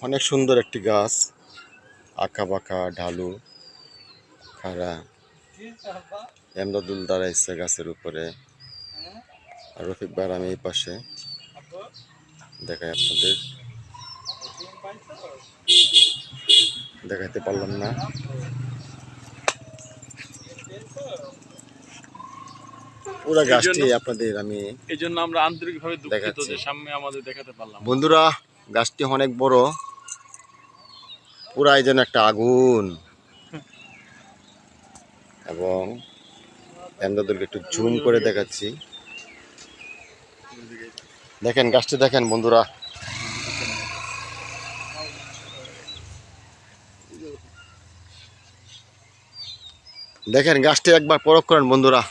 অনেক সুন্দর একটি গাছ, আঁকা বাঁকা ঢালু খাড়া। এমদাদুল দাঁড়াইছে গাছের উপরে, আর রফিক ভাই আমি এই পাশে দেখাই আপনাদের, দেখাইতে পারলাম না। পুরো গাছটি আপনাদের আমি এই জন্য আমরা আন্তরিকভাবে দুঃখিত যে সামনে আমাদের দেখাতে পারলাম। বন্ধুরা, গাছটি অনেক বড়, পুরাই যেন একটা আগুন। এবং এমদাদুলকে একটু জুম করে দেখাচ্ছি, দেখেন গাছটি দেখেন বন্ধুরা। দেখেন গাছটি একবার পরখ করেন বন্ধুরা।